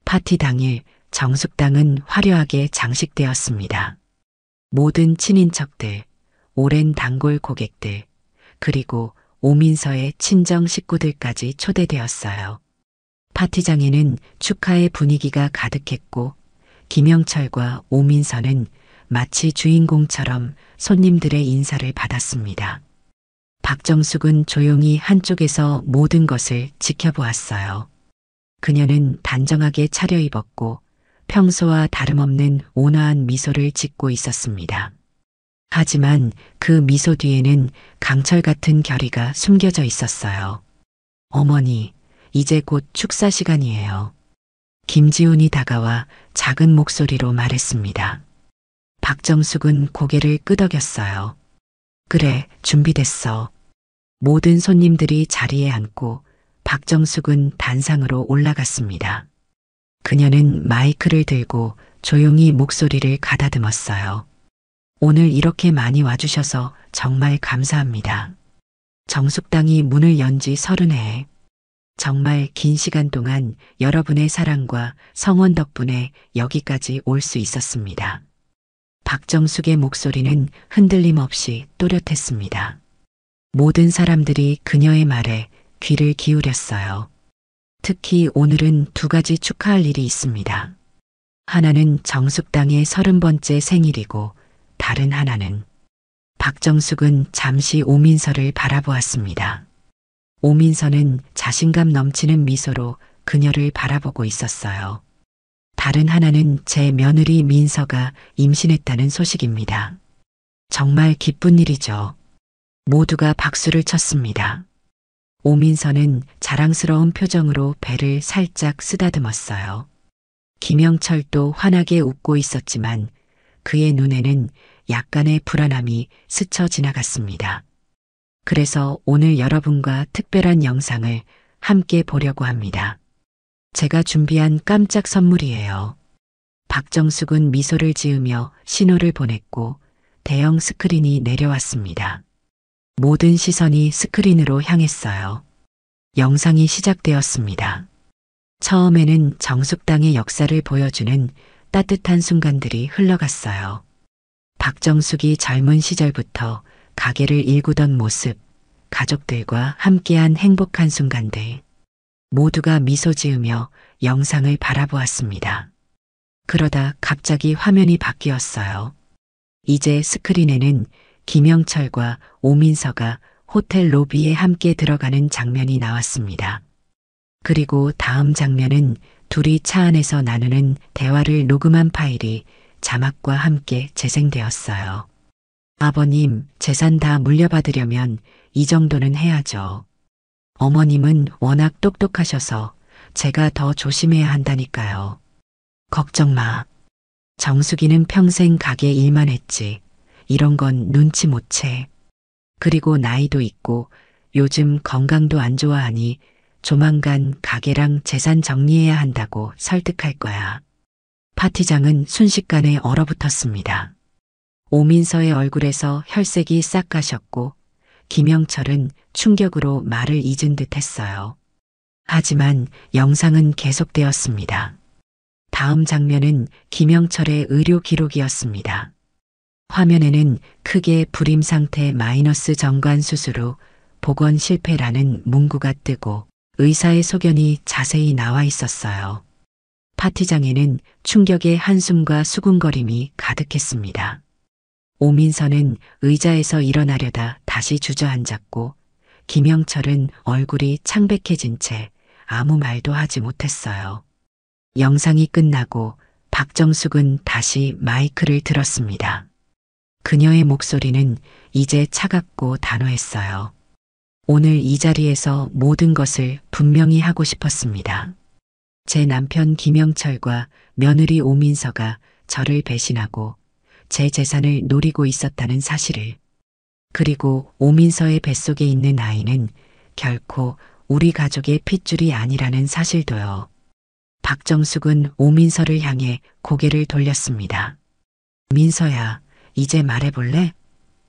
파티 당일 정숙당은 화려하게 장식되었습니다. 모든 친인척들, 오랜 단골 고객들, 그리고 오민서의 친정 식구들까지 초대되었어요. 파티장에는 축하의 분위기가 가득했고 김영철과 오민서는 마치 주인공처럼 손님들의 인사를 받았습니다. 박정숙은 조용히 한쪽에서 모든 것을 지켜보았어요. 그녀는 단정하게 차려입었고 평소와 다름없는 온화한 미소를 짓고 있었습니다. 하지만 그 미소 뒤에는 강철 같은 결의가 숨겨져 있었어요. 어머니, 이제 곧 축사 시간이에요. 김지훈이 다가와 작은 목소리로 말했습니다. 박정숙은 고개를 끄덕였어요. 그래, 준비됐어. 모든 손님들이 자리에 앉고 박정숙은 단상으로 올라갔습니다. 그녀는 마이크를 들고 조용히 목소리를 가다듬었어요. 오늘 이렇게 많이 와주셔서 정말 감사합니다. 정숙당이 문을 연 지 30해. 정말 긴 시간 동안 여러분의 사랑과 성원 덕분에 여기까지 올 수 있었습니다. 박정숙의 목소리는 흔들림 없이 또렷했습니다. 모든 사람들이 그녀의 말에 귀를 기울였어요. 특히 오늘은 2가지 축하할 일이 있습니다. 하나는 정숙당의 30번째 생일이고 다른 하나는 박정숙은 잠시 오민서를 바라보았습니다. 오민서는 자신감 넘치는 미소로 그녀를 바라보고 있었어요. 다른 하나는 제 며느리 민서가 임신했다는 소식입니다. 정말 기쁜 일이죠. 모두가 박수를 쳤습니다. 오민서는 자랑스러운 표정으로 배를 살짝 쓰다듬었어요. 김영철도 환하게 웃고 있었지만 그의 눈에는 약간의 불안함이 스쳐 지나갔습니다. 그래서 오늘 여러분과 특별한 영상을 함께 보려고 합니다. 제가 준비한 깜짝 선물이에요. 박정숙은 미소를 지으며 신호를 보냈고 대형 스크린이 내려왔습니다. 모든 시선이 스크린으로 향했어요. 영상이 시작되었습니다. 처음에는 정숙당의 역사를 보여주는 따뜻한 순간들이 흘러갔어요. 박정숙이 젊은 시절부터 가게를 일구던 모습, 가족들과 함께한 행복한 순간들, 모두가 미소 지으며 영상을 바라보았습니다. 그러다 갑자기 화면이 바뀌었어요. 이제 스크린에는 김영철과 오민서가 호텔 로비에 함께 들어가는 장면이 나왔습니다. 그리고 다음 장면은 둘이 차 안에서 나누는 대화를 녹음한 파일이 자막과 함께 재생되었어요. 아버님, 재산 다 물려받으려면 이 정도는 해야죠. 어머님은 워낙 똑똑하셔서 제가 더 조심해야 한다니까요. 걱정 마. 정숙이는 평생 가게 일만 했지. 이런 건 눈치 못 채. 그리고 나이도 있고 요즘 건강도 안 좋아하니 조만간 가게랑 재산 정리해야 한다고 설득할 거야. 파티장은 순식간에 얼어붙었습니다. 오민서의 얼굴에서 혈색이 싹 가셨고 김영철은 충격으로 말을 잊은 듯 했어요. 하지만 영상은 계속되었습니다. 다음 장면은 김영철의 의료 기록이었습니다. 화면에는 크게 불임 상태 마이너스 정관 수술 후 복원 실패라는 문구가 뜨고 의사의 소견이 자세히 나와 있었어요. 파티장에는 충격의 한숨과 수군거림이 가득했습니다. 오민서는 의자에서 일어나려다 다시 주저앉았고 김영철은 얼굴이 창백해진 채 아무 말도 하지 못했어요. 영상이 끝나고 박정숙은 다시 마이크를 들었습니다. 그녀의 목소리는 이제 차갑고 단호했어요. 오늘 이 자리에서 모든 것을 분명히 하고 싶었습니다. 제 남편 김영철과 며느리 오민서가 저를 배신하고 제 재산을 노리고 있었다는 사실을, 그리고 오민서의 뱃속에 있는 아이는 결코 우리 가족의 핏줄이 아니라는 사실도요. 박정숙은 오민서를 향해 고개를 돌렸습니다. 민서야, 이제 말해볼래?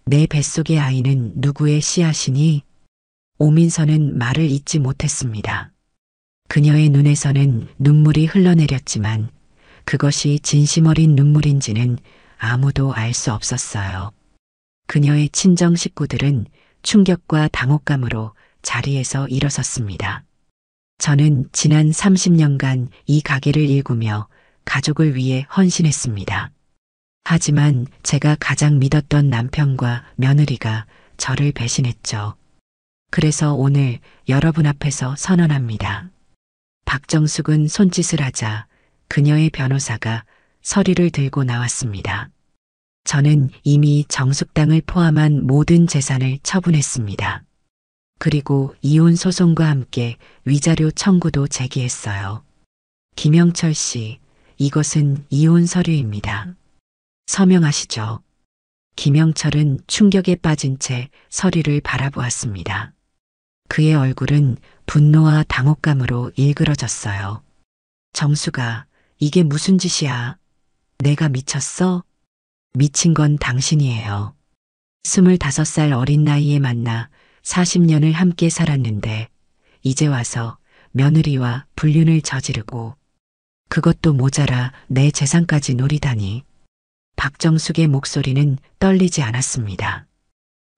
내 뱃속의 아이는 누구의 씨앗이니? 오민서는 말을 잇지 못했습니다. 그녀의 눈에서는 눈물이 흘러내렸지만 그것이 진심 어린 눈물인지는 아무도 알 수 없었어요. 그녀의 친정 식구들은 충격과 당혹감으로 자리에서 일어섰습니다. 저는 지난 30년간 이 가게를 일구며 가족을 위해 헌신했습니다. 하지만 제가 가장 믿었던 남편과 며느리가 저를 배신했죠. 그래서 오늘 여러분 앞에서 선언합니다. 박정숙은 손짓을 하자 그녀의 변호사가 서류를 들고 나왔습니다. 저는 이미 정숙당을 포함한 모든 재산을 처분했습니다. 그리고 이혼 소송과 함께 위자료 청구도 제기했어요. 김영철 씨, 이것은 이혼 서류입니다. 서명하시죠. 김영철은 충격에 빠진 채 서류를 바라보았습니다. 그의 얼굴은 분노와 당혹감으로 일그러졌어요. 정수가, 이게 무슨 짓이야? 내가 미쳤어? 미친 건 당신이에요. 25살 어린 나이에 만나 40년을 함께 살았는데 이제 와서 며느리와 불륜을 저지르고 그것도 모자라 내 재산까지 노리다니. 박정숙의 목소리는 떨리지 않았습니다.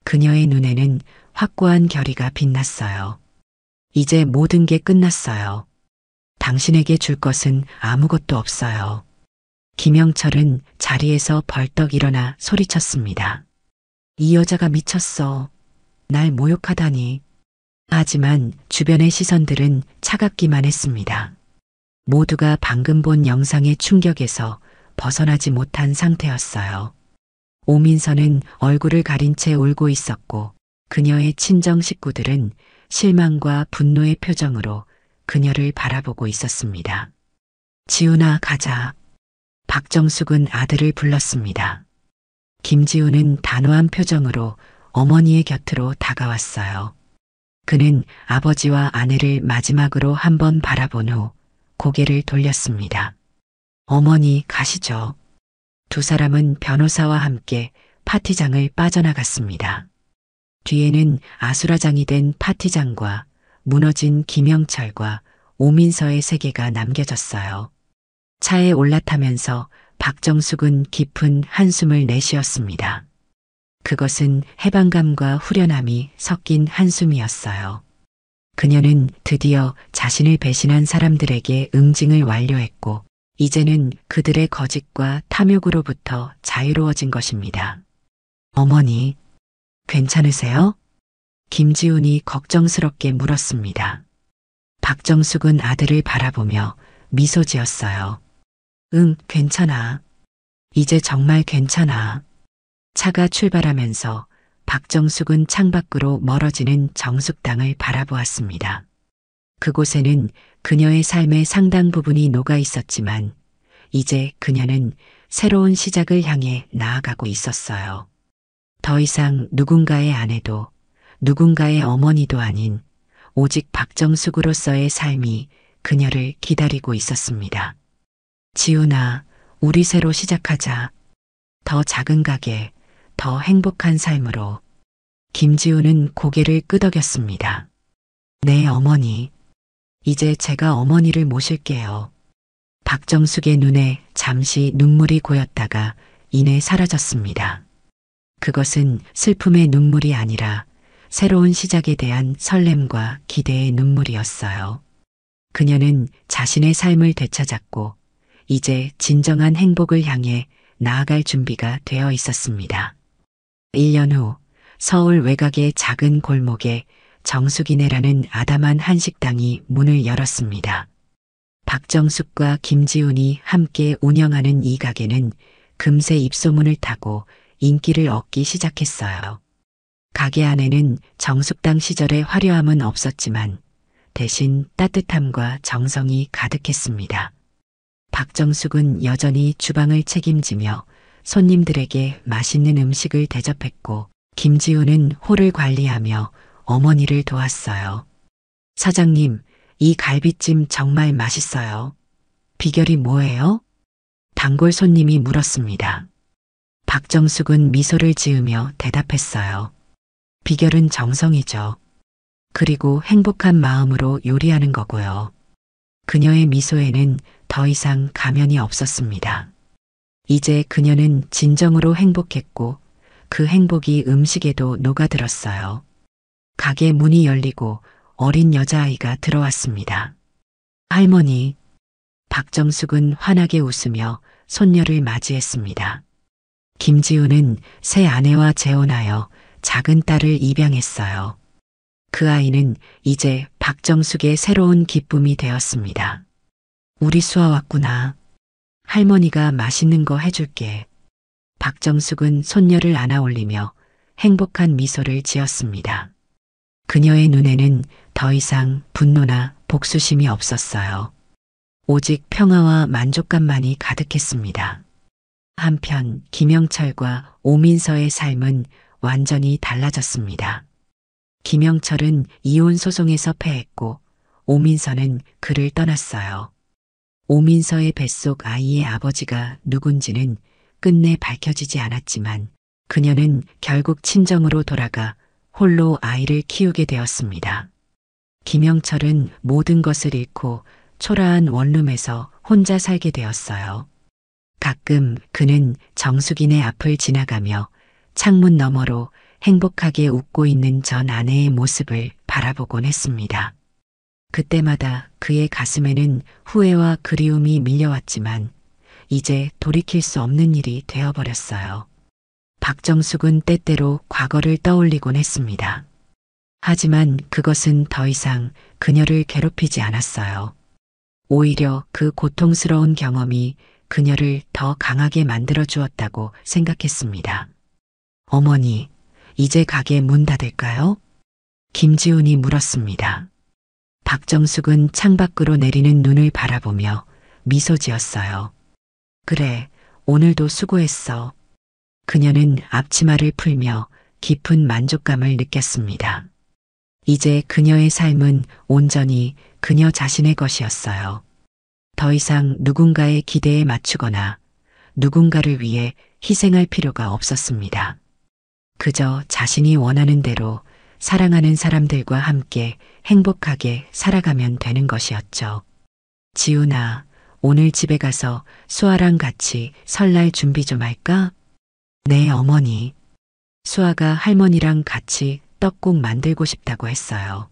그녀의 눈에는 확고한 결의가 빛났어요. 이제 모든 게 끝났어요. 당신에게 줄 것은 아무것도 없어요. 김영철은 자리에서 벌떡 일어나 소리쳤습니다. 이 여자가 미쳤어. 날 모욕하다니. 하지만 주변의 시선들은 차갑기만 했습니다. 모두가 방금 본 영상의 충격에서 벗어나지 못한 상태였어요. 오민서는 얼굴을 가린 채 울고 있었고 그녀의 친정 식구들은 실망과 분노의 표정으로 그녀를 바라보고 있었습니다. 지훈아, 가자. 박정숙은 아들을 불렀습니다. 김지훈은 단호한 표정으로 어머니의 곁으로 다가왔어요. 그는 아버지와 아내를 마지막으로 한번 바라본 후 고개를 돌렸습니다. 어머니, 가시죠. 두 사람은 변호사와 함께 파티장을 빠져나갔습니다. 뒤에는 아수라장이 된 파티장과 무너진 김영철과 오민서의 세계가 남겨졌어요. 차에 올라타면서 박정숙은 깊은 한숨을 내쉬었습니다. 그것은 해방감과 후련함이 섞인 한숨이었어요. 그녀는 드디어 자신을 배신한 사람들에게 응징을 완료했고 이제는 그들의 거짓과 탐욕으로부터 자유로워진 것입니다. 어머니, 괜찮으세요? 김지훈이 걱정스럽게 물었습니다. 박정숙은 아들을 바라보며 미소 지었어요. 응, 괜찮아. 이제 정말 괜찮아. 차가 출발하면서 박정숙은 창밖으로 멀어지는 정숙당을 바라보았습니다. 그곳에는 그녀의 삶의 상당 부분이 녹아 있었지만 이제 그녀는 새로운 시작을 향해 나아가고 있었어요. 더 이상 누군가의 아내도 누군가의 어머니도 아닌 오직 박정숙으로서의 삶이 그녀를 기다리고 있었습니다. 지훈아, 우리 새로 시작하자. 더 작은 가게, 더 행복한 삶으로. 김지훈은 고개를 끄덕였습니다. 네, 어머니. 이제 제가 어머니를 모실게요. 박정숙의 눈에 잠시 눈물이 고였다가 이내 사라졌습니다. 그것은 슬픔의 눈물이 아니라 새로운 시작에 대한 설렘과 기대의 눈물이었어요. 그녀는 자신의 삶을 되찾았고 이제 진정한 행복을 향해 나아갈 준비가 되어 있었습니다. 1년 후 서울 외곽의 작은 골목에 정숙이네라는 아담한 한식당이 문을 열었습니다. 박정숙과 김지훈이 함께 운영하는 이 가게는 금세 입소문을 타고 인기를 얻기 시작했어요. 가게 안에는 정숙당 시절의 화려함은 없었지만 대신 따뜻함과 정성이 가득했습니다. 박정숙은 여전히 주방을 책임지며 손님들에게 맛있는 음식을 대접했고 김지훈은 홀을 관리하며 어머니를 도왔어요. 사장님, 이 갈비찜 정말 맛있어요. 비결이 뭐예요? 단골 손님이 물었습니다. 박정숙은 미소를 지으며 대답했어요. 비결은 정성이죠. 그리고 행복한 마음으로 요리하는 거고요. 그녀의 미소에는 더 이상 가면이 없었습니다. 이제 그녀는 진정으로 행복했고 그 행복이 음식에도 녹아들었어요. 가게 문이 열리고 어린 여자아이가 들어왔습니다. 할머니, 박정숙은 환하게 웃으며 손녀를 맞이했습니다. 김지우는 새 아내와 재혼하여 작은 딸을 입양했어요. 그 아이는 이제 박정숙의 새로운 기쁨이 되었습니다. 우리 수아 왔구나. 할머니가 맛있는 거 해줄게. 박정숙은 손녀를 안아 올리며 행복한 미소를 지었습니다. 그녀의 눈에는 더 이상 분노나 복수심이 없었어요. 오직 평화와 만족감만이 가득했습니다. 한편 김영철과 오민서의 삶은 완전히 달라졌습니다. 김영철은 이혼 소송에서 패했고 오민서는 그를 떠났어요. 오민서의 뱃속 아이의 아버지가 누군지는 끝내 밝혀지지 않았지만 그녀는 결국 친정으로 돌아가 홀로 아이를 키우게 되었습니다. 김영철은 모든 것을 잃고 초라한 원룸에서 혼자 살게 되었어요. 가끔 그는 정숙이네 앞을 지나가며 창문 너머로 행복하게 웃고 있는 전 아내의 모습을 바라보곤 했습니다. 그때마다 그의 가슴에는 후회와 그리움이 밀려왔지만 이제 돌이킬 수 없는 일이 되어버렸어요. 박정숙은 때때로 과거를 떠올리곤 했습니다. 하지만 그것은 더 이상 그녀를 괴롭히지 않았어요. 오히려 그 고통스러운 경험이 그녀를 더 강하게 만들어 주었다고 생각했습니다. 어머니, 이제 가게 문 닫을까요? 김지훈이 물었습니다. 박정숙은 창밖으로 내리는 눈을 바라보며 미소 지었어요. 그래, 오늘도 수고했어. 그녀는 앞치마를 풀며 깊은 만족감을 느꼈습니다. 이제 그녀의 삶은 온전히 그녀 자신의 것이었어요. 더 이상 누군가의 기대에 맞추거나 누군가를 위해 희생할 필요가 없었습니다. 그저 자신이 원하는 대로 사랑하는 사람들과 함께 행복하게 살아가면 되는 것이었죠. 지훈아, 오늘 집에 가서 수아랑 같이 설날 준비 좀 할까? 네, 어머니. 수아가 할머니랑 같이 떡국 만들고 싶다고 했어요.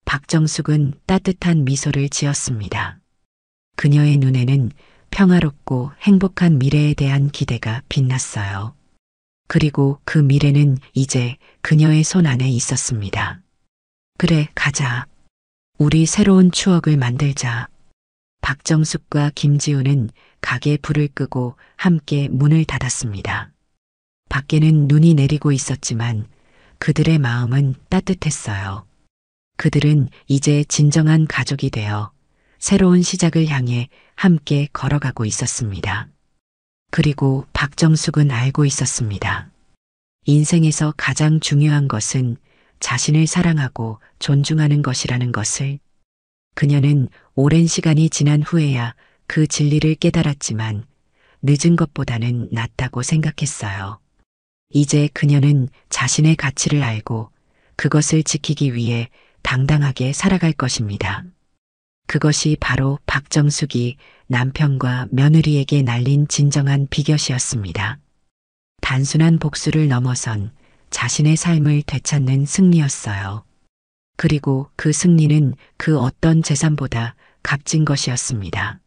박정숙은 따뜻한 미소를 지었습니다. 그녀의 눈에는 평화롭고 행복한 미래에 대한 기대가 빛났어요. 그리고 그 미래는 이제 그녀의 손 안에 있었습니다. 그래, 가자. 우리 새로운 추억을 만들자. 박정숙과 김지우는 가게 불을 끄고 함께 문을 닫았습니다. 밖에는 눈이 내리고 있었지만 그들의 마음은 따뜻했어요. 그들은 이제 진정한 가족이 되어 새로운 시작을 향해 함께 걸어가고 있었습니다. 그리고 박정숙은 알고 있었습니다. 인생에서 가장 중요한 것은 자신을 사랑하고 존중하는 것이라는 것을. 그녀는 오랜 시간이 지난 후에야 그 진리를 깨달았지만 늦은 것보다는 낫다고 생각했어요. 이제 그녀는 자신의 가치를 알고 그것을 지키기 위해 당당하게 살아갈 것입니다. 그것이 바로 박정숙이 남편과 며느리에게 날린 진정한 비결이었습니다. 단순한 복수를 넘어선 자신의 삶을 되찾는 승리였어요. 그리고 그 승리는 그 어떤 재산보다 값진 것이었습니다.